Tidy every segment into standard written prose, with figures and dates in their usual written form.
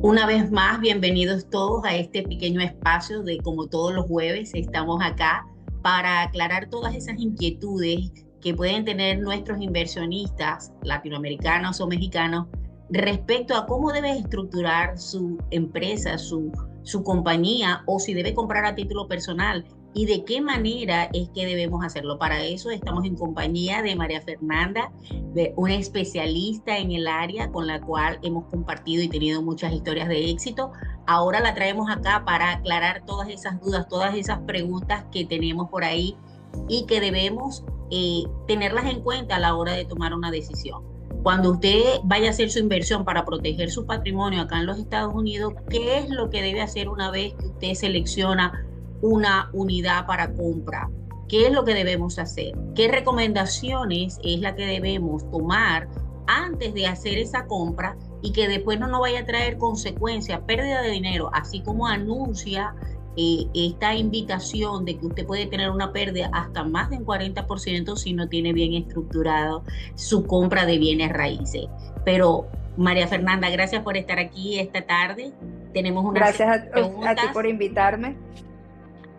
Una vez más, bienvenidos todos a este pequeño espacio de como todos los jueves estamos acá para aclarar todas esas inquietudes que pueden tener nuestros inversionistas latinoamericanos o mexicanos respecto a cómo debe estructurar su empresa, su compañía o si debe comprar a título personal y de qué manera es que debemos hacerlo. Para eso estamos en compañía de María Fernanda, una especialista en el área con la cual hemos compartido y tenido muchas historias de éxito. Ahora la traemos acá para aclarar todas esas dudas, todas esas preguntas que tenemos por ahí y que debemos tenerlas en cuenta a la hora de tomar una decisión. Cuando usted vaya a hacer su inversión para proteger su patrimonio acá en los Estados Unidos, ¿qué es lo que debe hacer una vez que usted selecciona una unidad para compra? ¿Qué es lo que debemos hacer? ¿Qué recomendaciones es la que debemos tomar antes de hacer esa compra y que después no nos vaya a traer consecuencias, pérdida de dinero, así como anuncia esta invitación de que usted puede tener una pérdida hasta más del 40% si no tiene bien estructurado su compra de bienes raíces? Pero María Fernanda, gracias por estar aquí esta tarde. Tenemos una serie Gracias de a ti preguntas. por invitarme.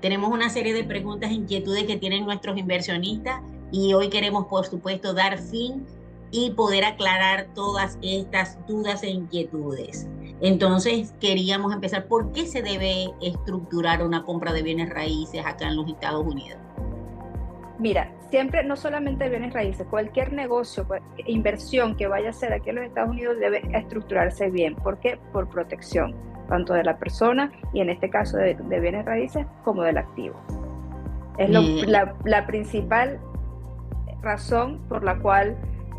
Tenemos una serie de preguntas e inquietudes que tienen nuestros inversionistas y hoy queremos, por supuesto, dar fin y poder aclarar todas estas dudas e inquietudes. Entonces, queríamos empezar. ¿Por qué se debe estructurar una compra de bienes raíces acá en los Estados Unidos? Mira, siempre, no solamente bienes raíces, cualquier negocio, inversión que vaya a hacer aquí en los Estados Unidos debe estructurarse bien. ¿Por qué? Por protección, tanto de la persona y en este caso de bienes raíces como del activo. Es Eh, la principal razón por la cual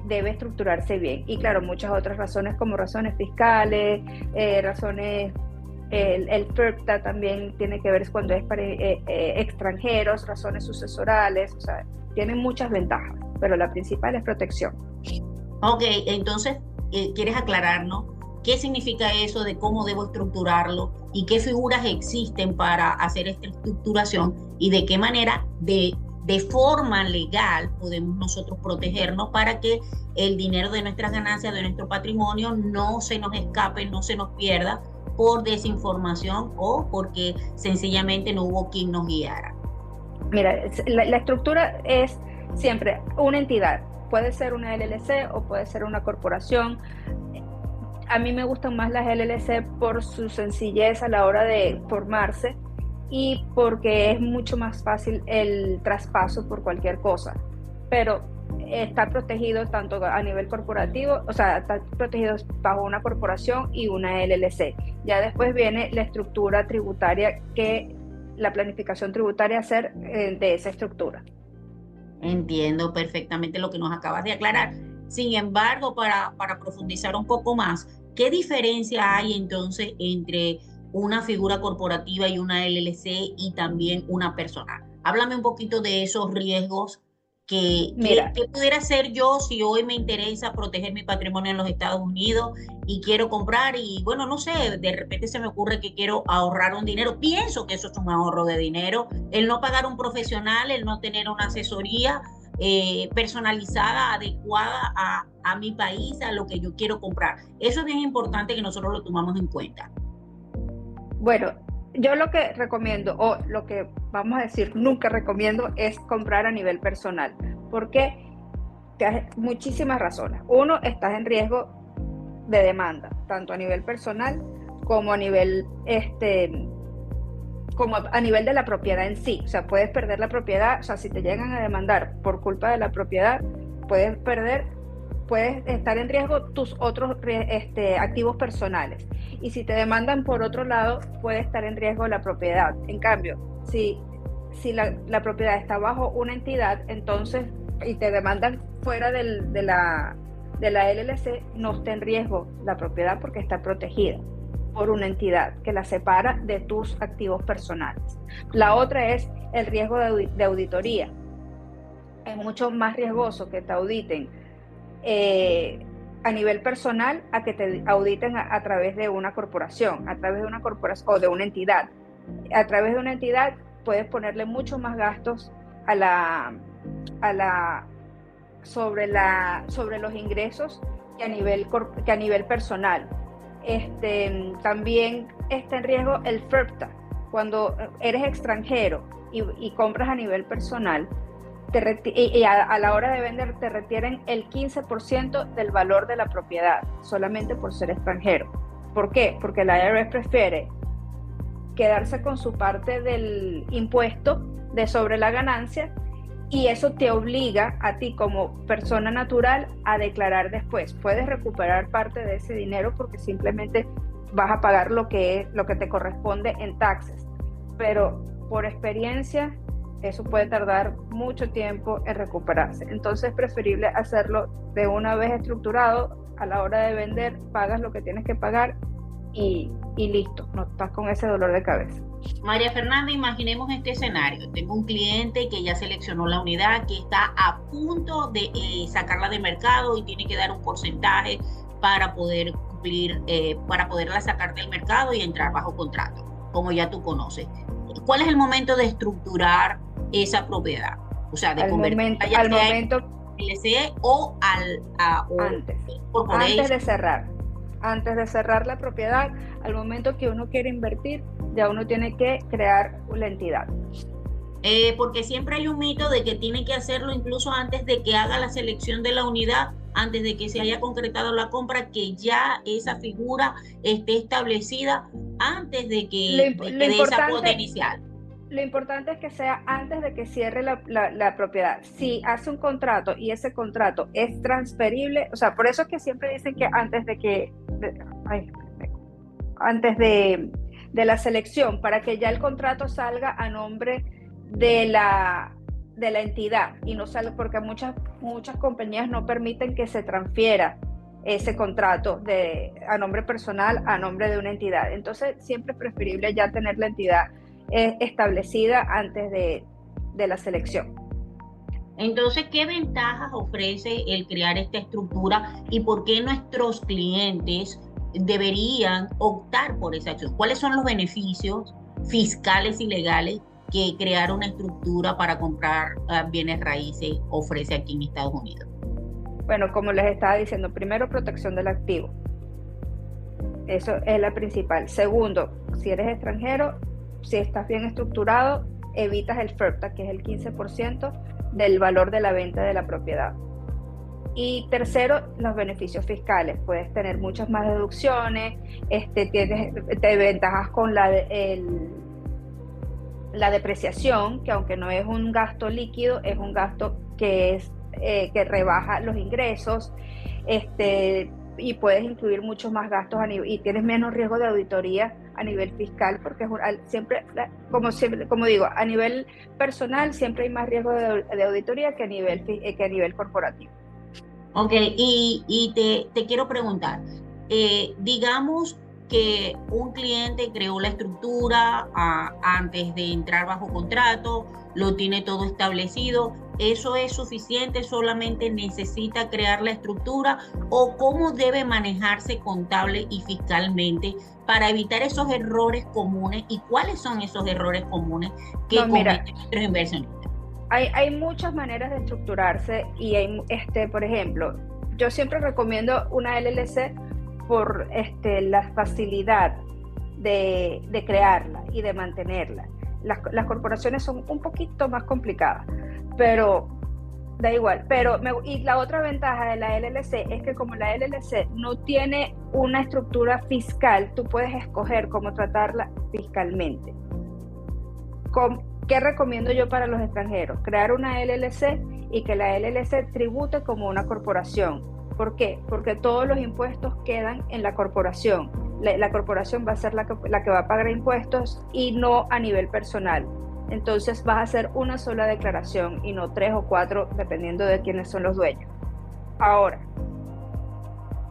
debe estructurarse bien. Y claro, muchas otras razones como razones fiscales, razones, el FIRPTA también tiene que ver cuando es para extranjeros, razones sucesorales, o sea, tienen muchas ventajas, pero la principal es protección. ok, entonces, ¿quieres aclararnos qué significa eso de cómo debo estructurarlo y qué figuras existen para hacer esta estructuración y de qué manera de forma legal podemos nosotros protegernos para que el dinero de nuestras ganancias, de nuestro patrimonio, no se nos escape, no se nos pierda por desinformación o porque sencillamente no hubo quien nos guiara? Mira, la estructura es siempre una entidad. Puede ser una LLC o puede ser una corporación. A mí me gustan más las LLC por su sencillez a la hora de formarse y porque es mucho más fácil el traspaso por cualquier cosa. Pero está protegido tanto a nivel corporativo, o sea, está protegido bajo una corporación y una LLC. Ya después viene la estructura tributaria, que la planificación tributaria hacer de esa estructura. Entiendo perfectamente lo que nos acabas de aclarar. Sin embargo, para profundizar un poco más, ¿qué diferencia hay entonces entre una figura corporativa y una LLC y también una personal? Háblame un poquito de esos riesgos Mira, que pudiera hacer yo si hoy me interesa proteger mi patrimonio en los Estados Unidos y quiero comprar y bueno, no sé, de repente se me ocurre que quiero ahorrar un dinero. Pienso que eso es un ahorro de dinero, el no pagar un profesional, el no tener una asesoría personalizada, adecuada a mi país, a lo que yo quiero comprar. Eso es bien importante que nosotros lo tomamos en cuenta. bueno, yo lo que recomiendo, o lo que vamos a decir, nunca recomiendo, es comprar a nivel personal. Porque muchísimas razones. Uno, estás en riesgo de demanda, tanto a nivel personal como a nivel como a nivel de la propiedad en sí. O sea, puedes perder la propiedad. O sea, si te llegan a demandar por culpa de la propiedad, puedes perder, puedes estar en riesgo tus otros activos personales. Y si te demandan por otro lado, puede estar en riesgo la propiedad. En cambio, si la propiedad está bajo una entidad, entonces, y te demandan fuera de la LLC, no está en riesgo la propiedad porque está protegida por una entidad que la separa de tus activos personales. La otra es el riesgo de auditoría. Es mucho más riesgoso que te auditen a nivel personal a que te auditen a través de una corporación, a través de una corporación o de una entidad. A través de una entidad puedes ponerle mucho más gastos a a la, sobre los ingresos que a nivel personal. También está en riesgo el FERPTA. Cuando eres extranjero y compras a nivel personal, a la hora de vender te retienen el 15% del valor de la propiedad, solamente por ser extranjero. ¿Por qué? Porque la IRS prefiere quedarse con su parte del impuesto de sobre la ganancia, y eso te obliga a ti como persona natural a declarar después. Puedes recuperar parte de ese dinero porque simplemente vas a pagar lo que te corresponde en taxes, pero por experiencia eso puede tardar mucho tiempo en recuperarse. Entonces es preferible hacerlo de una vez estructurado. A la hora de vender pagas lo que tienes que pagar y listo, no estás con ese dolor de cabeza. María Fernanda, imaginemos este escenario. Tengo un cliente que ya seleccionó la unidad, que está a punto de sacarla de mercado y tiene que dar un porcentaje para poder cumplir, para poderla sacar del mercado y entrar bajo contrato, como ya tú conoces. ¿Cuál es el momento de estructurar esa propiedad? O sea, de convertirla ya sea en LLC o antes de cerrar. Antes de cerrar la propiedad, al momento que uno quiere invertir, ya uno tiene que crear la entidad. Porque siempre hay un mito de que tiene que hacerlo incluso antes de que haga la selección de la unidad, antes de que se haya concretado la compra, que ya esa figura esté establecida antes de que dé esa cuota inicial. Lo importante es que sea antes de que cierre la propiedad. Si hace un contrato y ese contrato es transferible, o sea, por eso es que siempre dicen que antes de la selección, para que ya el contrato salga a nombre de la entidad y no salga, porque muchas compañías no permiten que se transfiera ese contrato a nombre personal a nombre de una entidad. Entonces siempre es preferible ya tener la entidad establecida antes de la selección. Entonces, ¿qué ventajas ofrece el crear esta estructura y por qué nuestros clientes deberían optar por esa acción? ¿Cuáles son los beneficios fiscales y legales que crear una estructura para comprar bienes raíces ofrece aquí en Estados Unidos? Bueno, como les estaba diciendo, primero, protección del activo. Eso es la principal. Segundo, si eres extranjero, si estás bien estructurado, evitas el FERPTA, que es el 15% del valor de la venta de la propiedad. Y tercero, los beneficios fiscales. Puedes tener muchas más deducciones, te ventajas con la depreciación, que aunque no es un gasto líquido, es un gasto que rebaja los ingresos, y puedes incluir muchos más gastos y tienes menos riesgo de auditoría a nivel fiscal, porque como digo, a nivel personal siempre hay más riesgo de auditoría que a nivel corporativo. Ok, y te quiero preguntar, digamos que un cliente creó la estructura antes de entrar bajo contrato, lo tiene todo establecido, ¿eso es suficiente? ¿Solamente necesita crear la estructura? ¿O cómo debe manejarse contable y fiscalmente para evitar esos errores comunes? ¿Y cuáles son esos errores comunes que cometen nuestros inversionistas? Hay muchas maneras de estructurarse y por ejemplo, yo siempre recomiendo una LLC por la facilidad de crearla y de mantenerla. Las corporaciones son un poquito más complicadas, pero da igual. Y la otra ventaja de la LLC es que como la LLC no tiene una estructura fiscal, tú puedes escoger cómo tratarla fiscalmente. ¿Qué recomiendo yo para los extranjeros? Crear una LLC y que la LLC tribute como una corporación. ¿Por qué? Porque todos los impuestos quedan en la corporación. La corporación va a ser la que va a pagar impuestos y no a nivel personal. Entonces vas a hacer una sola declaración y no 3 o 4 dependiendo de quiénes son los dueños. Ahora,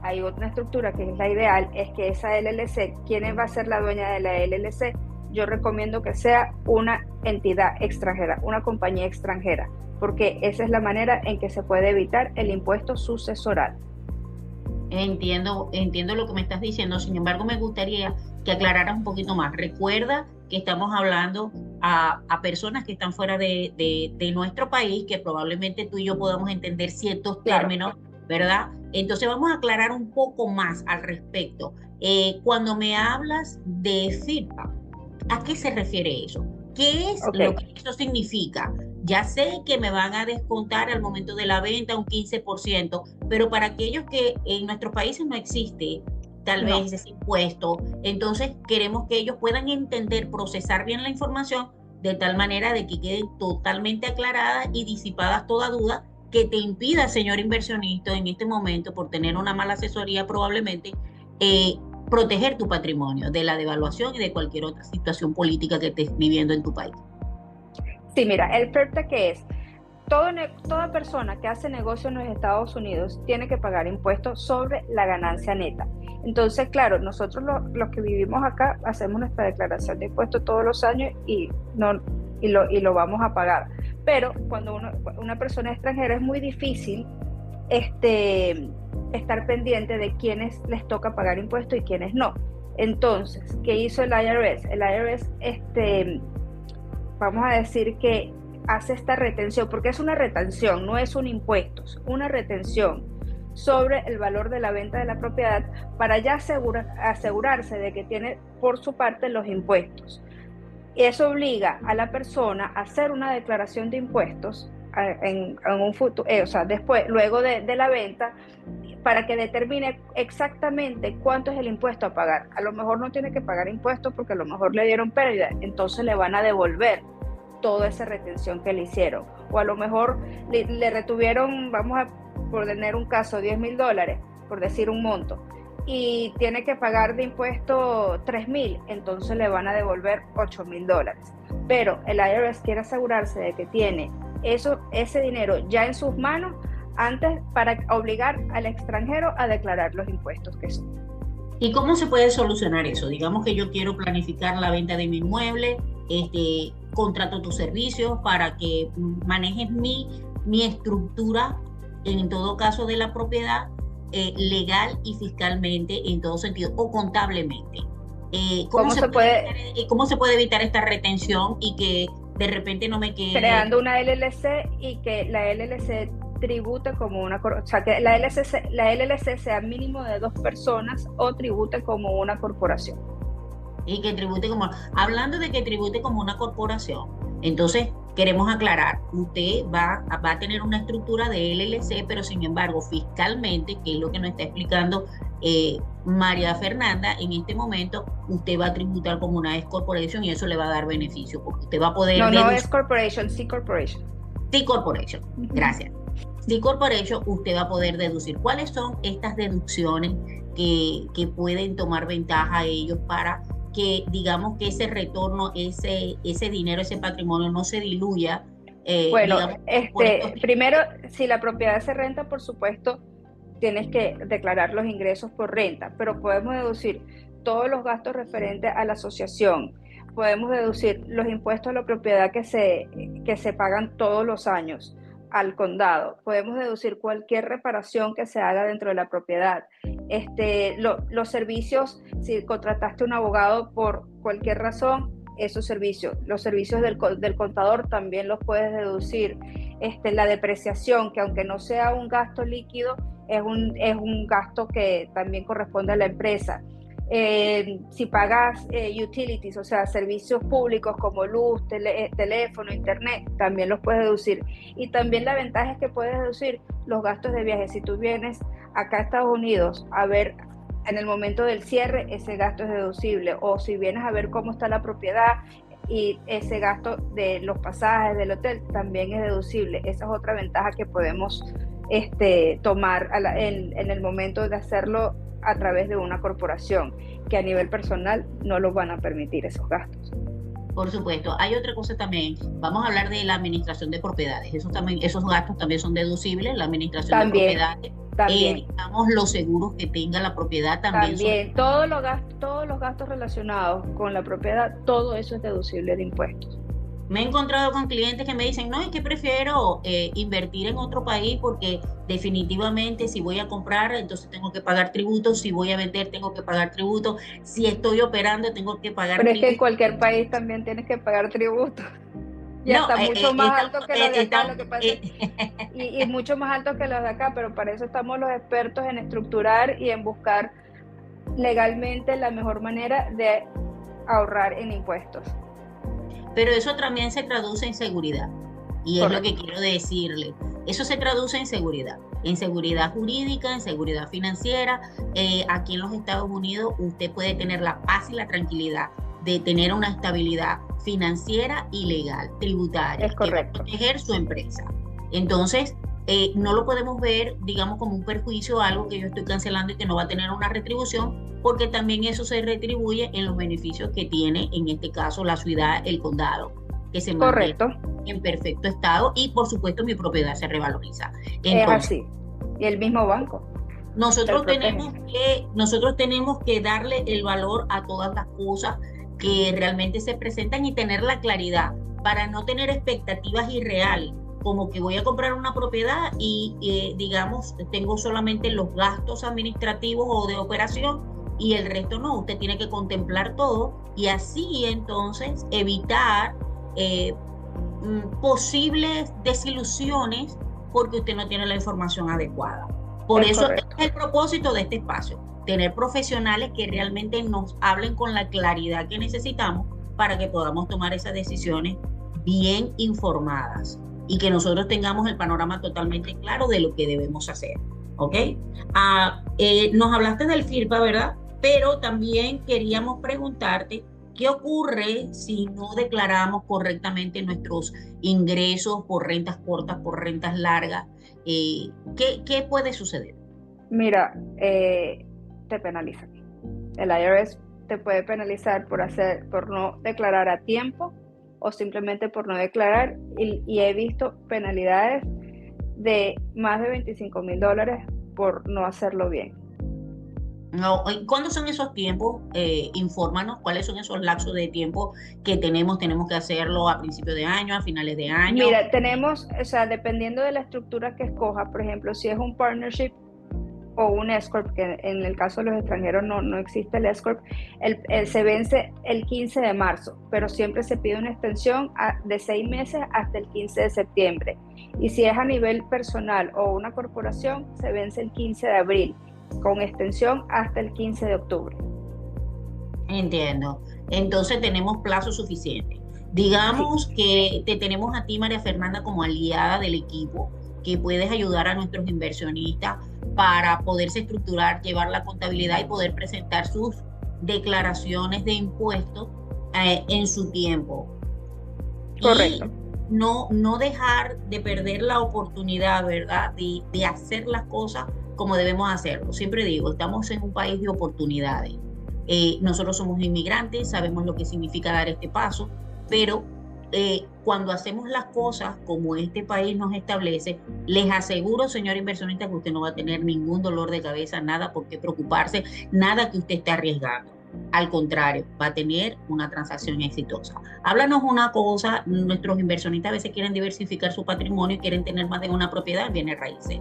hay otra estructura que es la ideal, es que esa LLC, ¿quién va a ser la dueña de la LLC? Yo recomiendo que sea una entidad extranjera, una compañía extranjera, porque esa es la manera en que se puede evitar el impuesto sucesoral. Entiendo lo que me estás diciendo, sin embargo me gustaría que aclararas un poquito más. Recuerda que estamos hablando a personas que están fuera de nuestro país, que probablemente tú y yo podamos entender ciertos términos, ¿verdad? Entonces vamos a aclarar un poco más al respecto. Cuando me hablas de feedback, ¿a qué se refiere eso? ¿Qué es Ok, lo que eso significa? Ya sé que me van a descontar al momento de la venta un 15%, pero para aquellos que en nuestros países no existe tal no. vez ese impuesto, entonces queremos que ellos puedan entender, procesar bien la información de tal manera de que quede totalmente aclarada y disipada toda duda que te impida, señor inversionista, en este momento, por tener una mala asesoría probablemente, eh, proteger tu patrimonio de la devaluación y de cualquier otra situación política que estés viviendo en tu país. Sí, mira, el FERTA que es, toda persona que hace negocio en los Estados Unidos tiene que pagar impuestos sobre la ganancia neta. Entonces, claro, nosotros los que vivimos acá hacemos nuestra declaración de impuestos todos los años y lo vamos a pagar. Pero cuando una persona extranjera es muy difícil estar pendiente de quiénes les toca pagar impuestos y quiénes no. Entonces, ¿qué hizo el IRS? El IRS, vamos a decir que hace esta retención, porque es una retención, no es un impuesto, es una retención sobre el valor de la venta de la propiedad para ya asegurarse de que tiene por su parte los impuestos. Eso obliga a la persona a hacer una declaración de impuestos en un futuro, o sea, después, luego de la venta, para que determine exactamente cuánto es el impuesto a pagar. A lo mejor no tiene que pagar impuestos porque a lo mejor le dieron pérdida, entonces le van a devolver toda esa retención que le hicieron. O a lo mejor le retuvieron, vamos a poner un caso, $10,000, por decir un monto, y tiene que pagar de impuesto 3,000, entonces le van a devolver $8,000. Pero el IRS quiere asegurarse de que tiene ese dinero ya en sus manos antes para obligar al extranjero a declarar los impuestos que son. ¿Y cómo se puede solucionar eso? Digamos que yo quiero planificar la venta de mi inmueble, contrato tus servicios para que manejes mi estructura, en todo caso de la propiedad, legal y fiscalmente en todo sentido, o contablemente. ¿Cómo se puede evitar esta retención y que de repente no me quede? Creando una LLC y que la LLC tribute como una, o sea, que la LLC sea mínimo de 2 personas o tribute como una corporación. Y que tribute como, hablando de que tribute como una corporación, entonces queremos aclarar, usted va a tener una estructura de LLC, pero sin embargo fiscalmente, que es lo que nos está explicando María Fernanda, en este momento usted va a tributar como una S corporation y eso le va a dar beneficio, porque usted va a poder... No es corporation, C corporation. C corporation, gracias. C corporation, usted va a poder deducir. ¿Cuáles son estas deducciones que pueden tomar ventaja a ellos para que, digamos, que ese retorno, ese dinero, ese patrimonio no se diluya? Bueno, digamos, primero, si la propiedad se renta, por supuesto, tienes que declarar los ingresos por renta, pero podemos deducir todos los gastos referentes a la asociación, podemos deducir los impuestos a la propiedad que se pagan todos los años al condado, podemos deducir cualquier reparación que se haga dentro de la propiedad, los servicios, si contrataste un abogado por cualquier razón, esos servicios, los servicios del contador también los puedes deducir, la depreciación, que aunque no sea un gasto líquido, es un gasto que también corresponde a la empresa. Si pagas utilities, o sea, servicios públicos como luz, teléfono, internet, también los puedes deducir. Y también la ventaja es que puedes deducir los gastos de viaje. Si tú vienes acá a Estados Unidos a ver en el momento del cierre, ese gasto es deducible. O si vienes a ver cómo está la propiedad y ese gasto de los pasajes del hotel también es deducible. Esa es otra ventaja que podemos tomar en el momento de hacerlo a través de una corporación, que a nivel personal no los van a permitir esos gastos. Por supuesto, hay otra cosa también, vamos a hablar de la administración de propiedades, esos gastos también son deducibles, la administración de propiedades, digamos, los seguros que tenga la propiedad también. Todos los gastos relacionados con la propiedad, todo eso es deducible de impuestos. Me he encontrado con clientes que me dicen, no, es que prefiero invertir en otro país porque definitivamente si voy a comprar, entonces tengo que pagar tributos, si voy a vender, tengo que pagar tributos, si estoy operando, tengo que pagar tributos. Pero tributos. es que en cualquier país también tienes que pagar tributos. Y hasta mucho más alto que los de acá, estamos, lo que pasa y mucho más alto que los de acá, pero para eso estamos los expertos en estructurar y en buscar legalmente la mejor manera de ahorrar en impuestos. pero eso también se traduce en seguridad. Y es lo que quiero decirle. Eso se traduce en seguridad jurídica, en seguridad financiera. Aquí en los Estados Unidos usted puede tener la paz y la tranquilidad de tener una estabilidad financiera y legal, tributaria, Es correcto. Que va a proteger su empresa. Entonces, no lo podemos ver, digamos, como un perjuicio, algo que yo estoy cancelando y que no va a tener una retribución, porque también eso se retribuye en los beneficios que tiene, en este caso, la ciudad, el condado, que se mantiene en perfecto estado y, por supuesto, mi propiedad se revaloriza. Entonces, es así. Y el mismo banco. Nosotros tenemos que darle el valor a todas las cosas que realmente se presentan y tener la claridad para no tener expectativas irreales, como que voy a comprar una propiedad y digamos, tengo solamente los gastos administrativos o de operación y el resto no. Usted tiene que contemplar todo y así entonces evitar posibles desilusiones porque usted no tiene la información adecuada. Por eso es el propósito de este espacio, tener profesionales que realmente nos hablen con la claridad que necesitamos para que podamos tomar esas decisiones bien informadas y que nosotros tengamos el panorama totalmente claro de lo que debemos hacer, ¿ok? Nos hablaste del FIRPA, ¿verdad? Pero también queríamos preguntarte, ¿qué ocurre si no declaramos correctamente nuestros ingresos por rentas cortas, por rentas largas? ¿Qué puede suceder? Mira, te penalizan. El IRS te puede penalizar por no declarar a tiempo o simplemente por no declarar, y he visto penalidades de más de $25,000 por no hacerlo bien. No, ¿cuándo son esos tiempos? Infórmanos, ¿cuáles son esos lapsos de tiempo que tenemos? ¿Tenemos que hacerlo a principios de año, a finales de año? Mira, tenemos, o sea, dependiendo de la estructura que escoja, por ejemplo, si es un partnership o un S-Corp, que en el caso de los extranjeros no existe el S-Corp, se vence el 15 de marzo, pero siempre se pide una extensión de 6 meses hasta el 15 de septiembre. Y si es a nivel personal o una corporación, se vence el 15 de abril, con extensión hasta el 15 de octubre. Entiendo. Entonces tenemos plazo suficiente. Digamos que te tenemos a ti, María Fernanda, como aliada del equipo, que puedes ayudar a nuestros inversionistas para poderse estructurar, llevar la contabilidad y poder presentar sus declaraciones de impuestos en su tiempo. Correcto. Y no dejar de perder la oportunidad, ¿verdad?, de hacer las cosas como debemos hacerlo. Siempre digo, estamos en un país de oportunidades. Nosotros somos inmigrantes, sabemos lo que significa dar este paso, pero cuando hacemos las cosas como este país nos establece, les aseguro, señor inversionista, que usted no va a tener ningún dolor de cabeza, nada por qué preocuparse, nada que usted esté arriesgando. Al contrario, va a tener una transacción exitosa. Háblanos una cosa, nuestros inversionistas a veces quieren diversificar su patrimonio y quieren tener más de una propiedad en bienes raíces.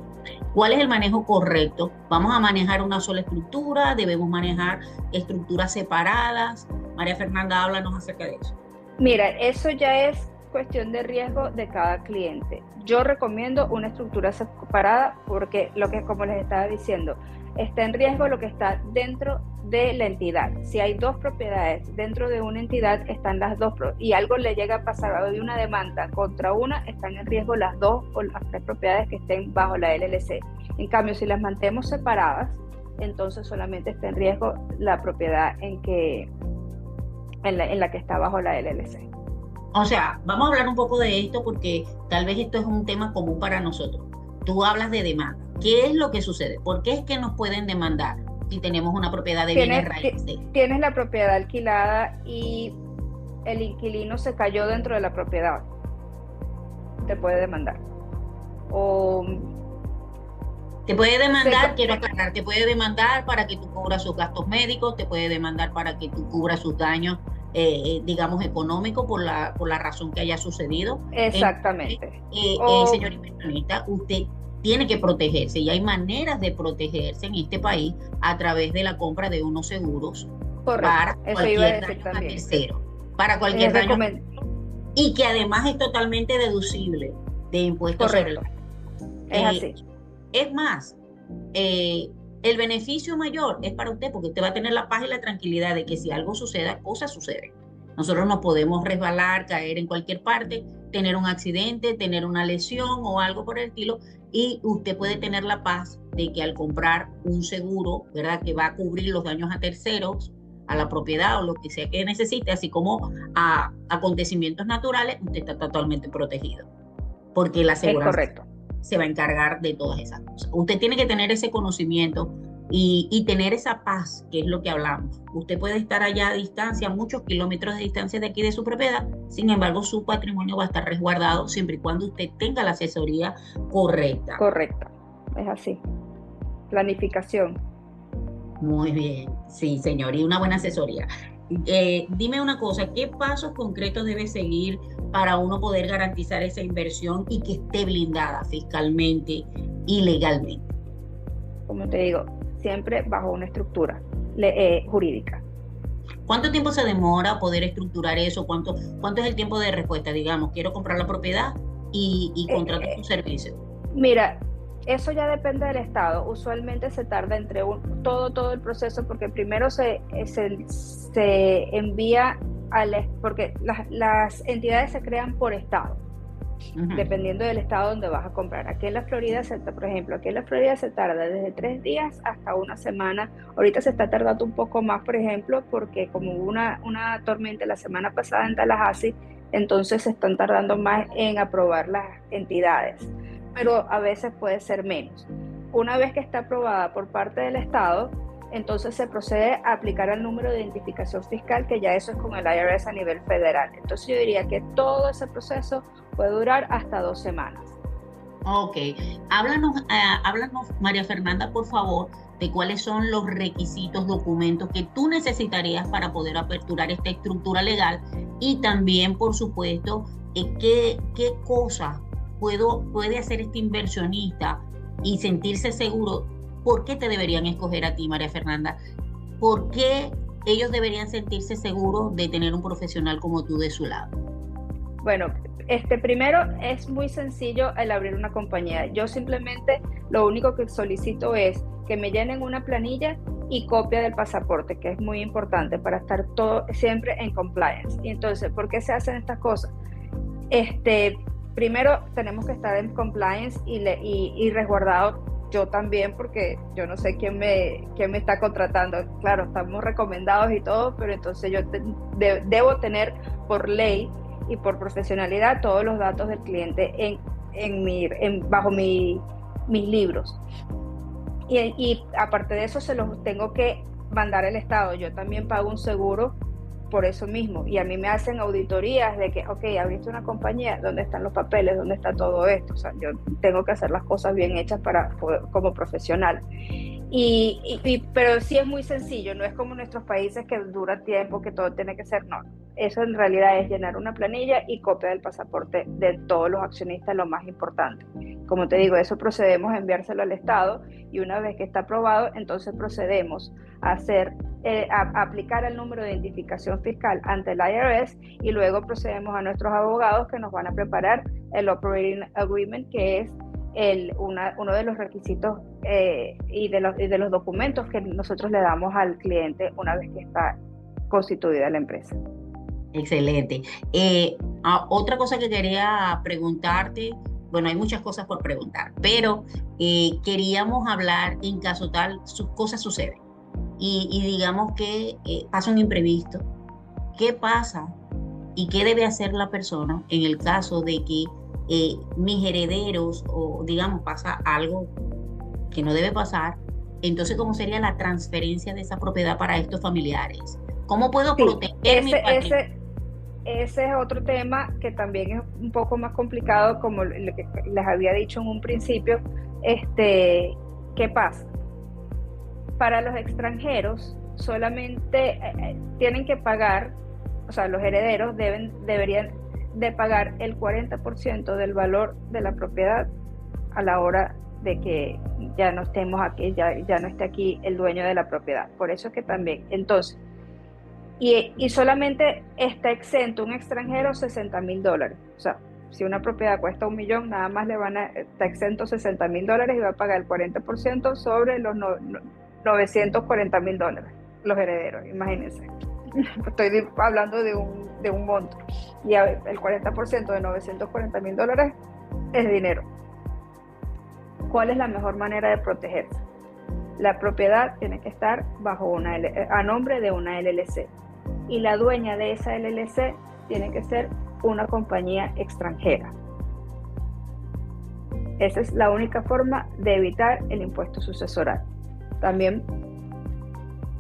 ¿Cuál es el manejo correcto? ¿Vamos a manejar una sola estructura? ¿Debemos manejar estructuras separadas? María Fernanda, háblanos acerca de eso. Mira, eso ya es cuestión de riesgo de cada cliente. Yo recomiendo una estructura separada porque como les estaba diciendo, está en riesgo lo que está dentro de la entidad. Si hay 2 propiedades dentro de una entidad, están las 2 y algo le llega a pasar de una demanda contra una, están en riesgo las 2 o las 3 propiedades que estén bajo la LLC. En cambio, si las mantenemos separadas, entonces solamente está en riesgo la propiedad en la que está bajo la LLC. O sea, vamos a hablar un poco de esto porque tal vez esto es un tema común para nosotros. Tú hablas de demanda. ¿Qué es lo que sucede? ¿Por qué es que nos pueden demandar si tenemos una propiedad de bienes raíces? Tienes la propiedad alquilada y el inquilino se cayó dentro de la propiedad. Te puede demandar. Te puede demandar, quiero aclarar, te puede demandar para que tú cubras sus gastos médicos, te puede demandar para que tú cubras sus daños, digamos, económicos por la razón que haya sucedido. Exactamente. Señor inversionista, usted tiene que protegerse y hay maneras de protegerse en este país a través de la compra de unos seguros. Correcto. Para cualquier daño a tercero. Para cualquier daño. y que además es totalmente deducible de impuestos sobre Correcto, la... es Eh, así. es más, el beneficio mayor es para usted porque usted va a tener la paz y la tranquilidad de que si algo suceda, cosas suceden. Nosotros no podemos resbalar, caer en cualquier parte, tener un accidente, tener una lesión o algo por el estilo, y usted puede tener la paz de que al comprar un seguro, ¿verdad? Que va a cubrir los daños a terceros, a la propiedad o lo que sea que necesite, así como a acontecimientos naturales, usted está totalmente protegido, porque la Es aseguranza correcto. se va a encargar de todas esas cosas. Usted tiene que tener ese conocimiento tener esa paz, que es lo que hablamos. Usted puede estar allá a distancia, muchos kilómetros de distancia de aquí de su propiedad, sin embargo, su patrimonio va a estar resguardado siempre y cuando usted tenga la asesoría correcta. Correcto, es así. Planificación. Muy bien, sí, señor, y una buena asesoría. Dime una cosa, ¿qué pasos concretos debe seguir para uno poder garantizar esa inversión y que esté blindada fiscalmente y legalmente? Como te digo, siempre bajo una estructura jurídica. ¿Cuánto tiempo se demora poder estructurar eso? ¿Cuánto es el tiempo de respuesta? Digamos, quiero comprar la propiedad y Eh, contrato tu eh, servicio. Mira, eso ya depende del estado. Usualmente se tarda entre todo el proceso porque primero se envía porque las entidades se crean por estado, Ujú. dependiendo del estado donde vas a comprar. Aquí en la Florida, por ejemplo, aquí en la Florida se tarda desde 3 días hasta una semana. Ahorita se está tardando un poco más, por ejemplo, porque como hubo una tormenta la semana pasada en Tallahassee, entonces se están tardando más en aprobar las entidades, pero a veces puede ser menos. Una vez que está aprobada por parte del estado, entonces se procede a aplicar el número de identificación fiscal, que ya eso es con el IRS a nivel federal. Entonces yo diría que todo ese proceso puede durar hasta 2 semanas. Ok, háblanos, María Fernanda, por favor, de cuáles son los requisitos, documentos que tú necesitarías para poder aperturar esta estructura legal y también, por supuesto, qué cosas puede hacer este inversionista y sentirse seguro. ¿Por qué te deberían escoger a ti, María Fernanda? ¿Por qué ellos deberían sentirse seguros de tener un profesional como tú de su lado? Bueno, primero es muy sencillo el abrir una compañía. Yo simplemente lo único que solicito es que me llenen una planilla y copia del pasaporte, que es muy importante para estar todo siempre en compliance. Y entonces, ¿por qué se hacen estas cosas? Primero tenemos que estar en compliance y resguardado. Yo también, porque yo no sé quién me está contratando. Claro, estamos recomendados y todo, pero entonces yo debo tener por ley y por profesionalidad todos los datos del cliente bajo mis libros. Y aparte de eso, se los tengo que mandar al Estado. Yo también pago un seguro por eso mismo. Y a mí me hacen auditorías de que, ok, abriste una compañía, ¿dónde están los papeles? ¿Dónde está todo esto? O sea, yo tengo que hacer las cosas bien hechas como profesional. Pero sí es muy sencillo, no es como en nuestros países que dura tiempo, que todo tiene que ser, no. Eso en realidad es llenar una planilla y copia del pasaporte de todos los accionistas, lo más importante. Como te digo, eso procedemos a enviárselo al Estado y una vez que está aprobado, entonces procedemos a aplicar el número de identificación fiscal ante el IRS y luego procedemos a nuestros abogados que nos van a preparar el Operating Agreement, que es uno de los requisitos y de los documentos que nosotros le damos al cliente una vez que está constituida la empresa. Excelente. Otra cosa que quería preguntarte, bueno, hay muchas cosas por preguntar, pero queríamos hablar en caso tal, cosas suceden y digamos que pasa un imprevisto. ¿Qué pasa y qué debe hacer la persona en el caso de que mis herederos o digamos pasa algo que no debe pasar? Entonces, ¿cómo sería la transferencia de esa propiedad para estos familiares? ¿Cómo puedo Sí, proteger mi patrimonio? ese es otro tema que también es un poco más complicado, como lo que les había dicho en un principio. ¿Qué pasa? Para los extranjeros solamente tienen que pagar, o sea, los herederos deberían de pagar el 40% del valor de la propiedad a la hora de que ya no estemos aquí, ya no esté aquí el dueño de la propiedad. Por eso es que también, entonces, y solamente está exento un extranjero $60,000. O sea, si una propiedad cuesta 1 millón, nada más está exento $60,000 y va a pagar el 40% sobre los $940,000, los herederos, imagínense. Estoy hablando de un monto. Y el 40% de $940,000 es dinero. ¿Cuál es la mejor manera de protegerse? La propiedad tiene que estar a nombre de una LLC. Y la dueña de esa LLC tiene que ser una compañía extranjera. Esa es la única forma de evitar el impuesto sucesoral. También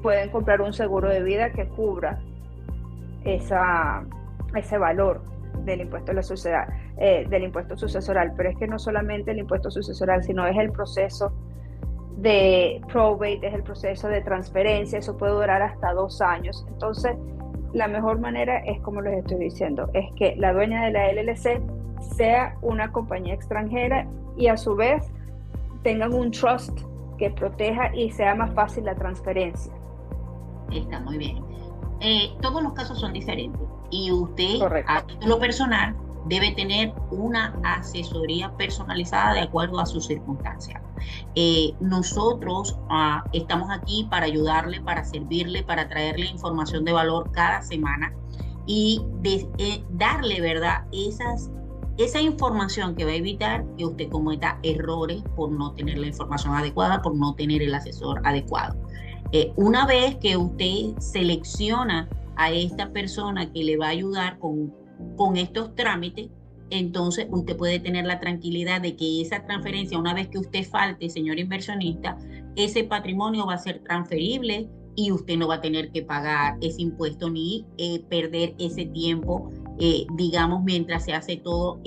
pueden comprar un seguro de vida que cubra ese valor del impuesto de la sociedad, del impuesto sucesoral. Pero es que no solamente el impuesto sucesoral, sino es el proceso de probate, es el proceso de transferencia. Eso puede durar hasta 2 años. Entonces, la mejor manera es, como les estoy diciendo, es que la dueña de la LLC sea una compañía extranjera y a su vez tengan un trust que proteja y sea más fácil la transferencia. Está muy bien. Todos los casos son diferentes y usted, correcto, a título personal, debe tener una asesoría personalizada de acuerdo a sus circunstancias. Nosotros estamos aquí para ayudarle, para servirle, para traerle información de valor cada semana y darle, ¿verdad?, esa información que va a evitar que usted cometa errores por no tener la información adecuada, por no tener el asesor adecuado. Una vez que usted selecciona a esta persona que le va a ayudar con estos trámites, entonces usted puede tener la tranquilidad de que esa transferencia, una vez que usted falte, señor inversionista, ese patrimonio va a ser transferible y usted no va a tener que pagar ese impuesto ni perder ese tiempo, digamos, mientras se hace todas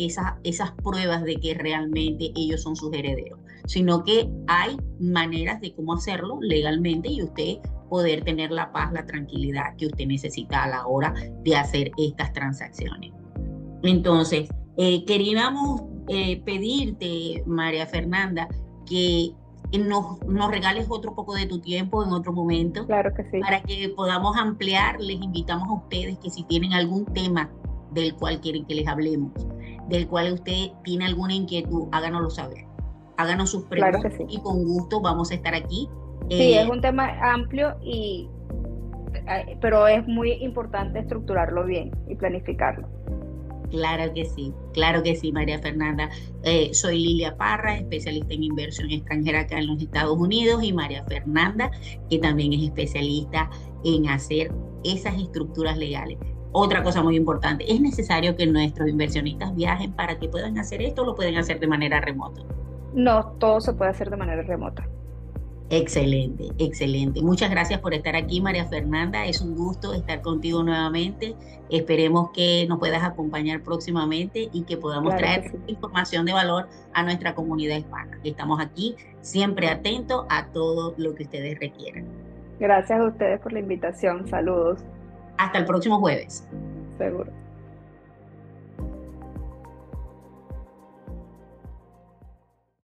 esas pruebas de que realmente ellos son sus herederos, sino que hay maneras de cómo hacerlo legalmente y usted poder tener la paz, la tranquilidad que usted necesita a la hora de hacer estas transacciones. Entonces, queríamos pedirte, María Fernanda, que nos regales otro poco de tu tiempo en otro momento. Claro que sí. Para que podamos ampliar. Les invitamos a ustedes que si tienen algún tema del cual quieren que les hablemos, del cual usted tiene alguna inquietud, háganoslo saber. Háganos sus preguntas, claro, y con gusto vamos a estar aquí. Sí, es un tema amplio, pero es muy importante estructurarlo bien y planificarlo. Claro que sí, María Fernanda. Soy Lilia Parra, especialista en inversión extranjera acá en los Estados Unidos, y María Fernanda, que también es especialista en hacer esas estructuras legales. Otra cosa muy importante, es necesario que nuestros inversionistas viajen para que puedan hacer esto, o lo pueden hacer de manera remota. No, todo se puede hacer de manera remota. Excelente, excelente. Muchas gracias por estar aquí, María Fernanda. Es un gusto estar contigo nuevamente. Esperemos que nos puedas acompañar próximamente y que podamos traer información de valor a nuestra comunidad hispana. Estamos aquí siempre atentos a todo lo que ustedes requieran. Gracias a ustedes por la invitación. Saludos. Hasta el próximo jueves. Seguro.